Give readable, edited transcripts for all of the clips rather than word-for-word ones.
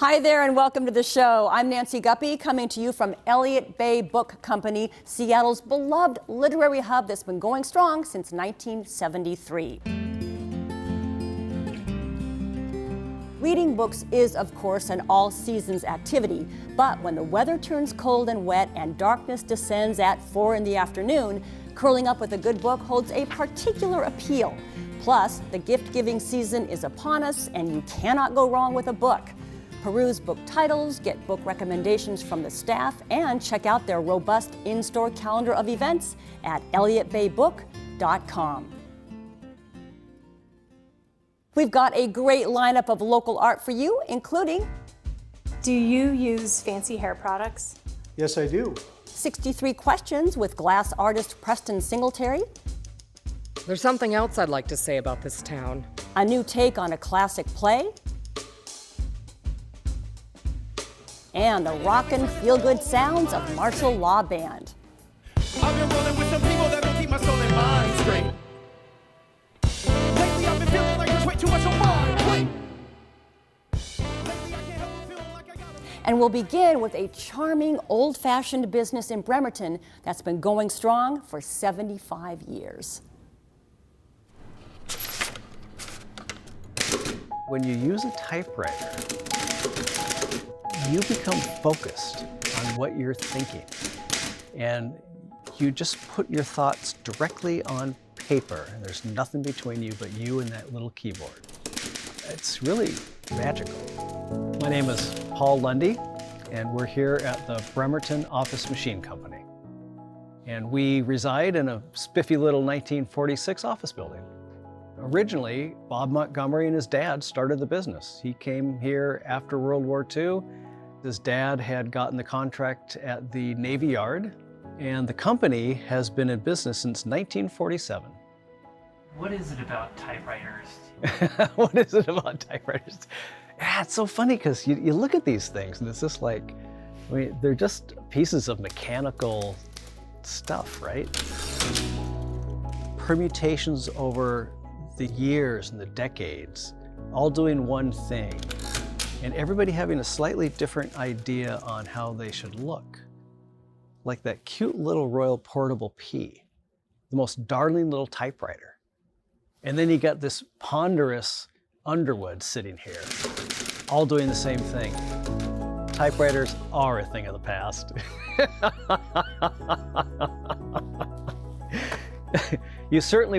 Hi there and welcome to the show. I'm Nancy Guppy coming to you from Elliott Bay Book Company, Seattle's beloved literary hub that's been going strong since 1973. Reading books is, of course, an all-seasons activity, but when the weather turns cold and wet and darkness descends at 4 in the afternoon, curling up with a good book holds a particular appeal. Plus, the gift-giving season is upon us and you cannot go wrong with a book. Peruse book titles, get book recommendations from the staff, and check out their robust in-store calendar of events at elliottbaybook.com. We've got a great lineup of local art for you, including... Do you use fancy hair products? Yes, I do. 63 Questions with glass artist Preston Singletary. There's something else I'd like to say about this town. A new take on a classic play. And the rockin' feel-good sounds of Martial Law Band. I've been rolling with some people that don't keep my soul and mind straight. Lately I've been feeling like there's way too much on my plate. Lately I can't help but feeling like I gotta... And we'll begin with a charming, old-fashioned business in Bremerton that's been going strong for 75 years. When you use a typewriter, you become focused on what you're thinking. And you just put your thoughts directly on paper. There's nothing between you but you and that little keyboard. It's really magical. My name is Paul Lundy, and we're here at the Bremerton Office Machine Company. And we reside in a spiffy little 1946 office building. Originally, Bob Montgomery and his dad started the business. He came here after World War II. His dad had gotten the contract at the Navy Yard, and the company has been in business since 1947. What is it about typewriters? What is it about typewriters? Yeah, it's so funny because you look at these things and it's just like, I mean, they're just pieces of mechanical stuff, right? Permutations over the years and the decades, all doing one thing. And everybody having a slightly different idea on how they should look. Like that cute little Royal Portable P, the most darling little typewriter. And then you got this ponderous Underwood sitting here, all doing the same thing. Typewriters are a thing of the past. You certainly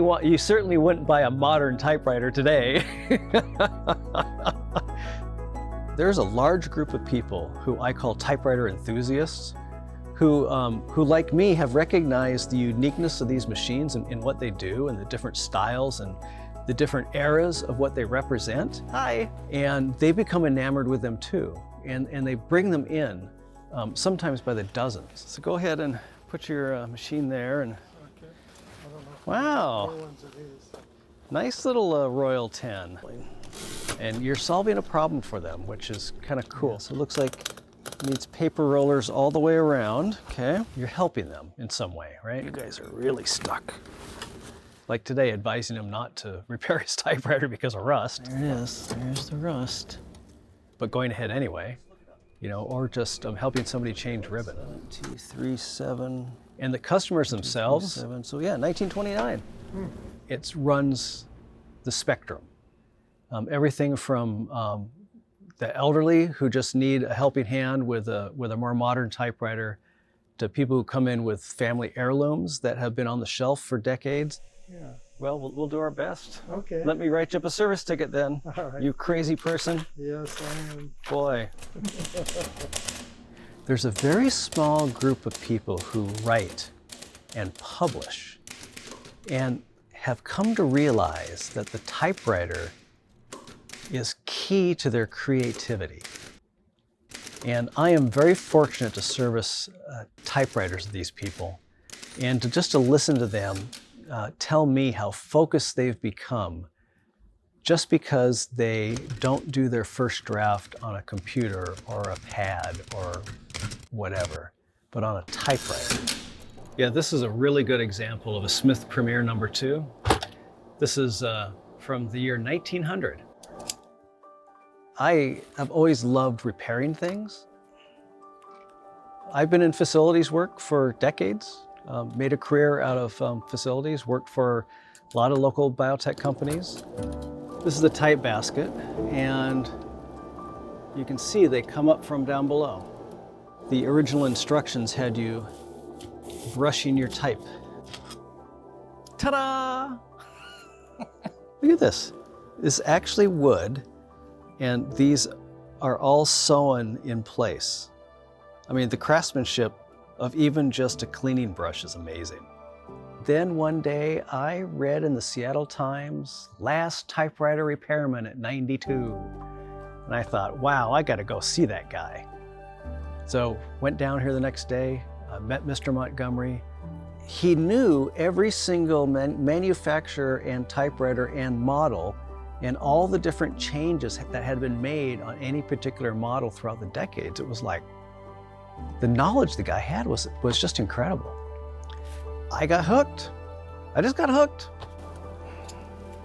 wouldn't buy a modern typewriter today. There's a large group of people who I call typewriter enthusiasts who like me, have recognized the uniqueness of these machines and what they do and the different styles and the different eras of what they represent. Hi. And they become enamored with them too. And they bring them in, sometimes by the dozens. So go ahead and put your machine there. And Okay. I don't know. wow, What ones it is. nice little Royal 10. And you're solving a problem for them, which is kind of cool. So it looks like it needs paper rollers all the way around. Okay, you're helping them in some way, right? You guys are really stuck. Like today, advising him not to repair his typewriter because of rust. There it is, there's the rust. But going ahead anyway, you know, or just helping somebody change ribbon. 2, 3, 7. And the customers themselves, 7. So yeah, 1929. It runs the spectrum. Everything from the elderly who just need a helping hand with a more modern typewriter, to people who come in with family heirlooms that have been on the shelf for decades. Yeah. Well, we'll do our best. Okay. Let me write you up a service ticket then. All right. You crazy person. Yes, I am. Boy. There's a very small group of people who write and publish and have come to realize that the typewriter is key to their creativity. And I am very fortunate to service typewriters of these people, and to listen to them tell me how focused they've become just because they don't do their first draft on a computer or a pad or whatever, but on a typewriter. Yeah, this is a really good example of a Smith Premier No. 2. This is from the year 1900. I have always loved repairing things. I've been in facilities work for decades, made a career out of facilities, worked for a lot of local biotech companies. This is the type basket, and you can see they come up from down below. The original instructions had you brushing your type. Ta-da! Look at this. This is actually wood, and these are all sewn in place. I mean, the craftsmanship of even just a cleaning brush is amazing. Then one day I read in the Seattle Times, last typewriter repairman at 92. And I thought, wow, I gotta go see that guy. So went down here the next day, met Mr. Montgomery. He knew every single manufacturer and typewriter and model and all the different changes that had been made on any particular model throughout the decades. It was like, the knowledge the guy had was just incredible. I got hooked. I just got hooked.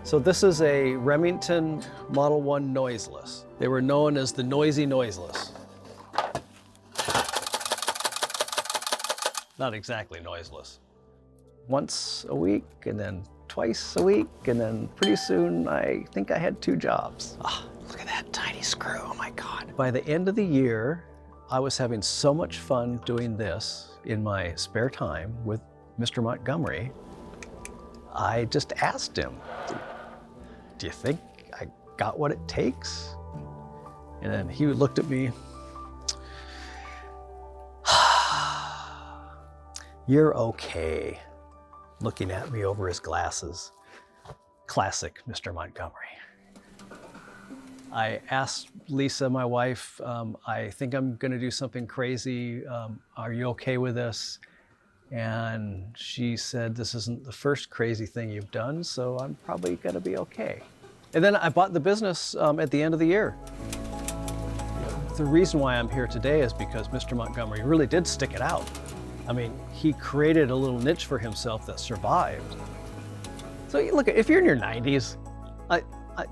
So this is a Remington Model 1 noiseless. They were known as the noisy noiseless. Not exactly noiseless. Once a week, and then twice a week, and then pretty soon I think I had 2 jobs. Ah, look at that tiny screw, oh my God. By the end of the year, I was having so much fun doing this in my spare time with Mr. Montgomery. I just asked him, do you think I got what it takes? And then he looked at me, you're okay, looking at me over his glasses. Classic Mr. Montgomery. I asked Lisa, my wife, I think I'm gonna do something crazy. Are you okay with this? And she said, this isn't the first crazy thing you've done, so I'm probably gonna be okay. And then I bought the business at the end of the year. The reason why I'm here today is because Mr. Montgomery really did stick it out. I mean, he created a little niche for himself that survived. So look, if you're in your 90s,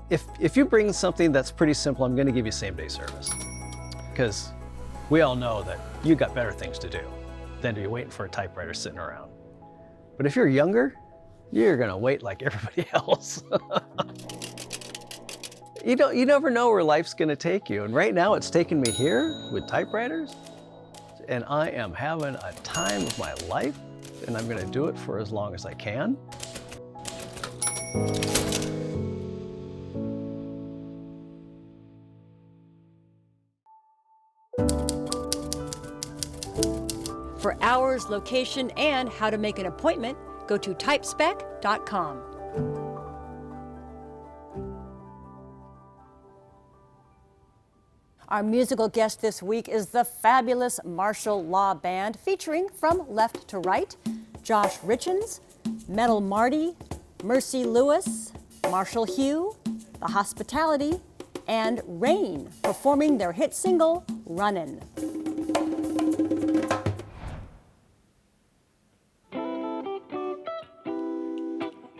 if you bring something that's pretty simple, I'm gonna give you same-day service. Because we all know that you got better things to do than to be waiting for a typewriter sitting around. But if you're younger, you're gonna wait like everybody else. You never know where life's gonna take you. And right now it's taking me here with typewriters, and I am having a time of my life, and I'm gonna do it for as long as I can. For hours, location, and how to make an appointment, go to typespec.com. Our musical guest this week is the fabulous Martial Law Band, featuring From Left to Right, Josh Richens, Metal Marty, Mercy Lewis, Marshall Hugh, The Hospitality, and Rain, performing their hit single, Runnin'.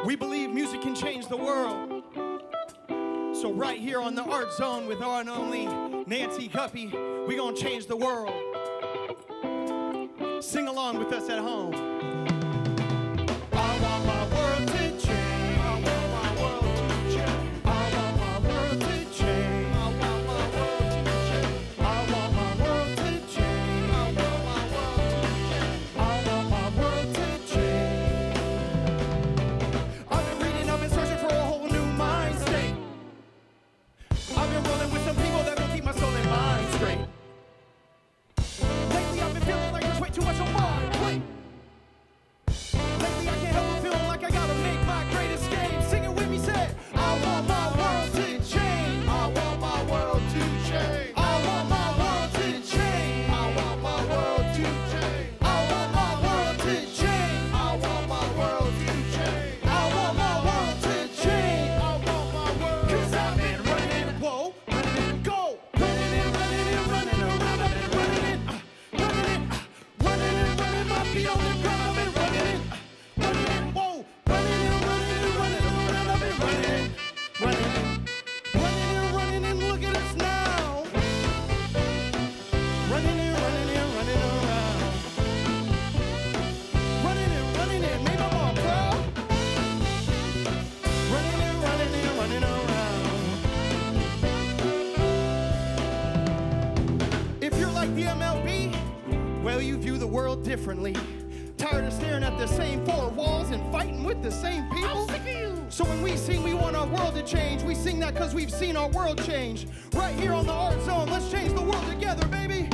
We believe music can change the world. So right here on the Art Zone with our and only Nancy Guppy, we gonna change the world. Sing along with us at home. I want my world to change. I want my world to change. I want my world to change. I want my world to change. I want my world to change. I want my world to change. I want my world to change. I've been reading, I've been searching for a whole new mind state. I've been rolling with some people that will keep my soul and mind straight. Lately I've been feeling like there's way too much on my plate. Well, you view the world differently. Tired of staring at the same four walls and fighting with the same people? I'm sick of you. So when we sing we want our world to change, we sing that because we've seen our world change. Right here on the Art Zone, let's change the world together, baby.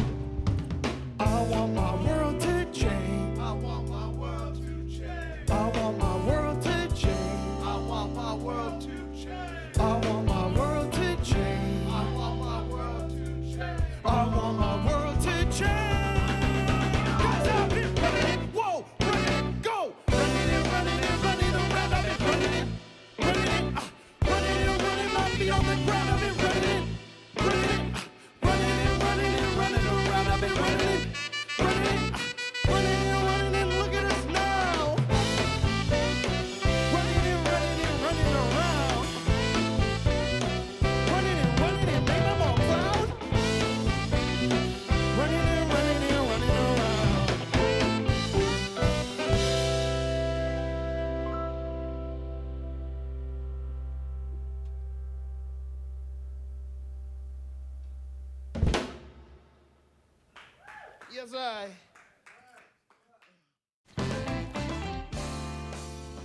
I want my world to change. I want my world to change. I want my world to change. I want my world to change. I want my world to change. I want my world to change. I want my world to change. 'Cause I've been running it, whoa, running it, go. Running it around, I've been running it. Running it, my feet on the ground, I've been running it. Running around, I've been running it. Running it, look at us now. Running it around. Running it, make them all proud. Running it around. Yes, I.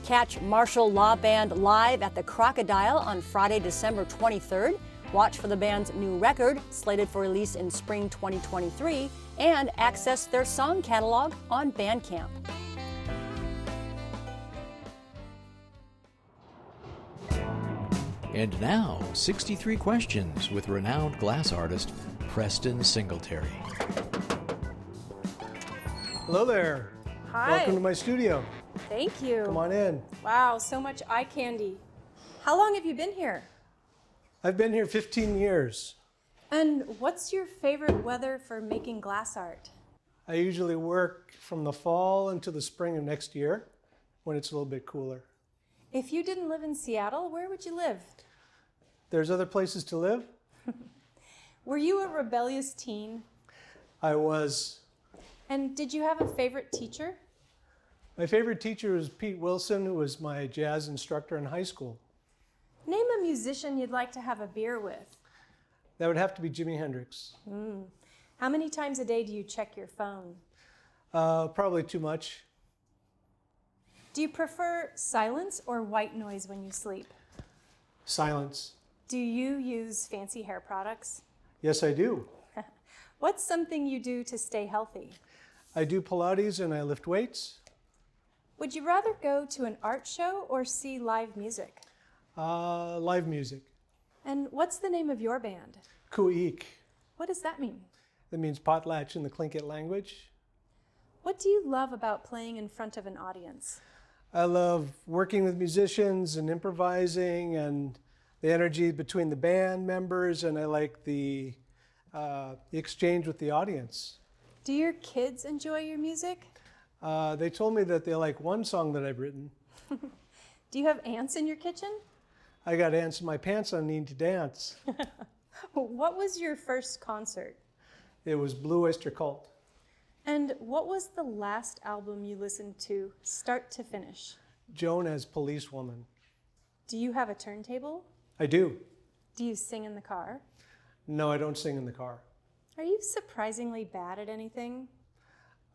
Catch Martial Law Band live at the Crocodile on Friday, December 23rd. Watch for the band's new record, slated for release in spring 2023, and access their song catalog on Bandcamp. And now, 63 Questions with renowned glass artist Preston Singletary. Hello there. Hi. Welcome to my studio. Thank you. Come on in. Wow, so much eye candy. How long have you been here? I've been here 15 years. And what's your favorite weather for making glass art? I usually work from the fall until the spring of next year when it's a little bit cooler. If you didn't live in Seattle, where would you live? There's other places to live. Were you a rebellious teen? I was. And did you have a favorite teacher? My favorite teacher was Pete Wilson, who was my jazz instructor in high school. Name a musician you'd like to have a beer with. That would have to be Jimi Hendrix. How many times a day do you check your phone? Probably too much. Do you prefer silence or white noise when you sleep? Silence. Do you use fancy hair products? Yes, I do. What's something you do to stay healthy? I do Pilates and I lift weights. Would you rather go to an art show or see live music? Live music. And what's the name of your band? Kuik. What does that mean? That means potlatch in the Tlingit language. What do you love about playing in front of an audience? I love working with musicians and improvising and the energy between the band members, and I like the exchange with the audience. Do your kids enjoy your music? They told me that they like one song that I've written. Do you have ants in your kitchen? I got ants in my pants, I need to dance. What was your first concert? It was Blue Oyster Cult. And what was the last album you listened to, start to finish? Joan as Policewoman. Do you have a turntable? I do. Do you sing in the car? No, I don't sing in the car. Are you surprisingly bad at anything?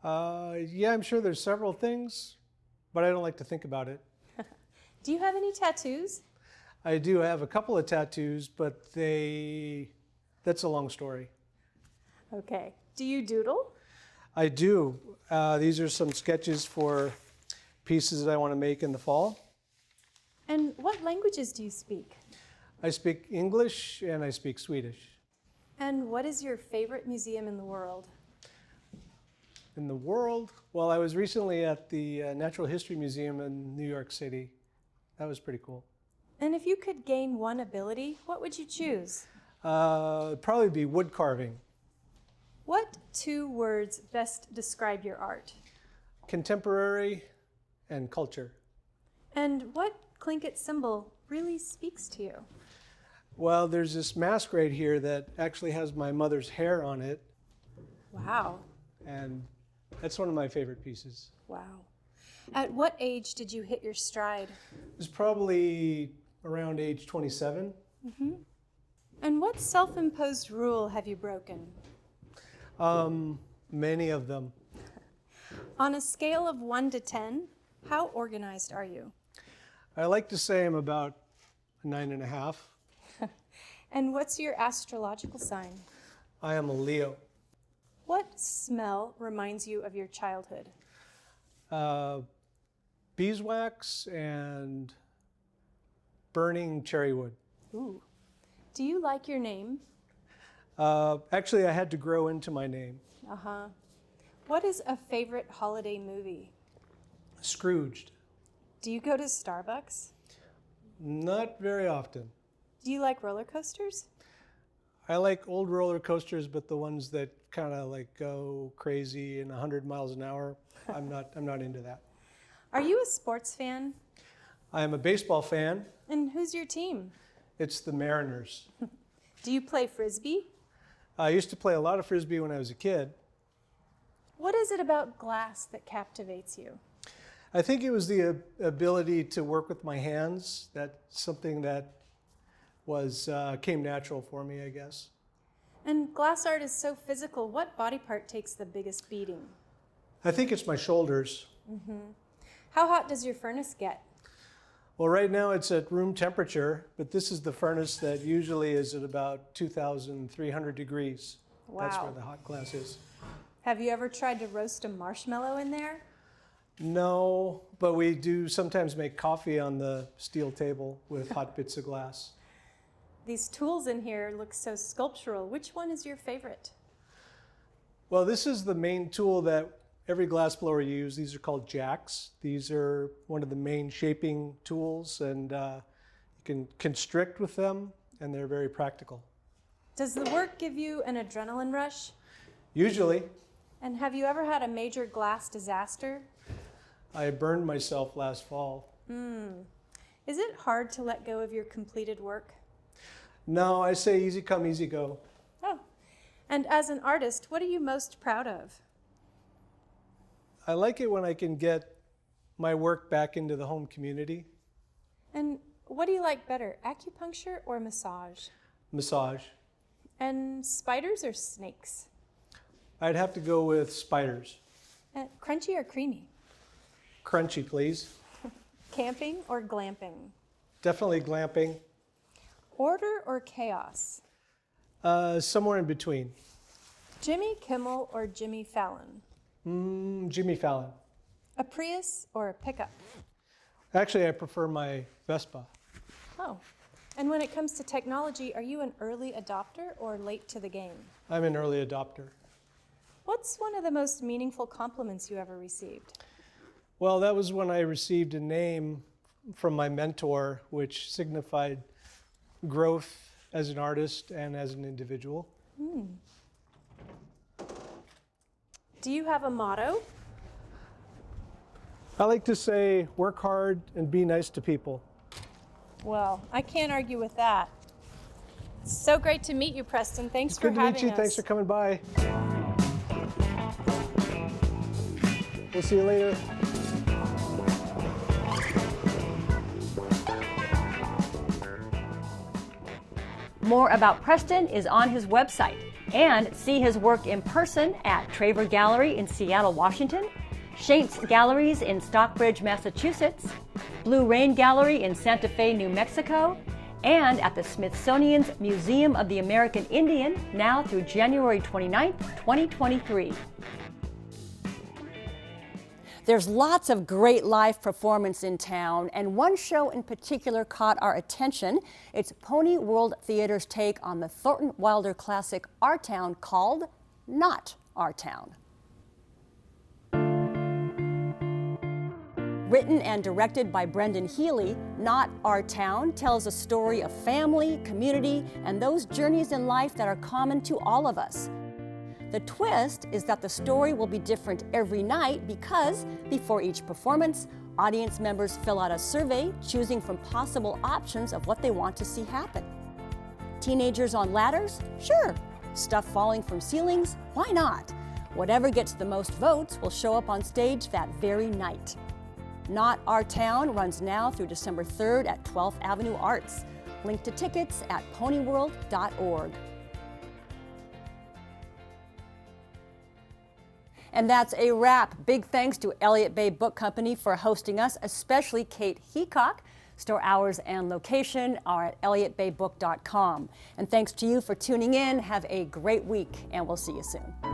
Yeah, I'm sure there's several things, but I don't like to think about it. Do you have any tattoos? I do have a couple of tattoos, but that's a long story. Okay. Do you doodle? I do. These are some sketches for pieces that I want to make in the fall. And what languages do you speak? I speak English and I speak Swedish. And what is your favorite museum in the world? In the world? Well, I was recently at the Natural History Museum in New York City. That was pretty cool. And if you could gain one ability, what would you choose? It'd probably be wood carving. What 2 words best describe your art? Contemporary and culture. And what Tlingit symbol really speaks to you? Well, there's this mask right here that actually has my mother's hair on it, Wow. and that's one of my favorite pieces. Wow. At what age did you hit your stride? It was probably around age 27. And what self-imposed rule have you broken? Many of them. On a scale of 1 to 10, how organized are you? I like to say I'm about a 9.5. And what's your astrological sign? I am a Leo. What smell reminds you of your childhood? Beeswax and burning cherry wood. Ooh. Do you like your name? Actually, I had to grow into my name. Uh-huh. What is a favorite holiday movie? Scrooged. Do you go to Starbucks? Not very often. Do you like roller coasters? I like old roller coasters, but the ones that kind of like go crazy in 100 miles an hour, I'm not into that. Are you a sports fan? I am a baseball fan. And who's your team? It's the Mariners. Do you play Frisbee? I used to play a lot of Frisbee when I was a kid. What is it about glass that captivates you? I think it was the ability to work with my hands. That's something that came natural for me, I guess. And glass art is so physical. What body part takes the biggest beating? I think it's my shoulders. How hot does your furnace get? Well, right now it's at room temperature, but this is the furnace that usually is at about 2,300 degrees. That's Wow. where the hot glass is. Have you ever tried to roast a marshmallow in there? No, but we do sometimes make coffee on the steel table with hot bits of glass. These tools in here look so sculptural. Which one is your favorite? Well, this is the main tool that every glassblower uses. These are called jacks. These are one of the main shaping tools, and you can constrict with them, and they're very practical. Does the work give you an adrenaline rush? Usually, And have you ever had a major glass disaster? I burned myself last fall. Is it hard to let go of your completed work? No, I say easy come, easy go. Oh. And as an artist, what are you most proud of? I like it when I can get my work back into the home community. And what do you like better, acupuncture or massage? Massage. And spiders or snakes? I'd have to go with spiders. Crunchy or creamy? Crunchy, please. Camping or glamping? Definitely glamping. Order or chaos? Somewhere in between. Jimmy Kimmel or Jimmy Fallon? Jimmy Fallon. A Prius or a pickup? Actually, I prefer my Vespa. Oh. And when it comes to technology, are you an early adopter or late to the game? I'm an early adopter. What's one of the most meaningful compliments you ever received? Well, that was when I received a name from my mentor, which signified growth as an artist and as an individual. Do you have a motto? I like to say, work hard and be nice to people. Well, I can't argue with that. It's so great to meet you, Preston. Thanks for Good to having meet you. us. Thanks for coming by. We'll see you later. More about Preston is on his website, and see his work in person at Traver Gallery in Seattle, Washington, Shates Galleries in Stockbridge, Massachusetts, Blue Rain Gallery in Santa Fe, New Mexico, and at the Smithsonian's Museum of the American Indian now through January 29th, 2023. There's lots of great live performance in town, and one show in particular caught our attention. It's Pony World Theater's take on the Thornton Wilder classic Our Town called Not Our Town. Written and directed by Brendan Healy, Not Our Town tells a story of family, community, and those journeys in life that are common to all of us. The twist is that the story will be different every night because, before each performance, audience members fill out a survey choosing from possible options of what they want to see happen. Teenagers on ladders? Sure. Stuff falling from ceilings? Why not? Whatever gets the most votes will show up on stage that very night. Not Our Town runs now through December 3rd at 12th Avenue Arts. Link to tickets at ponyworld.org. And that's a wrap. Big thanks to Elliott Bay Book Company for hosting us, especially Kate Heacock. Store hours and location are at elliottbaybook.com. And thanks to you for tuning in. Have a great week, and we'll see you soon.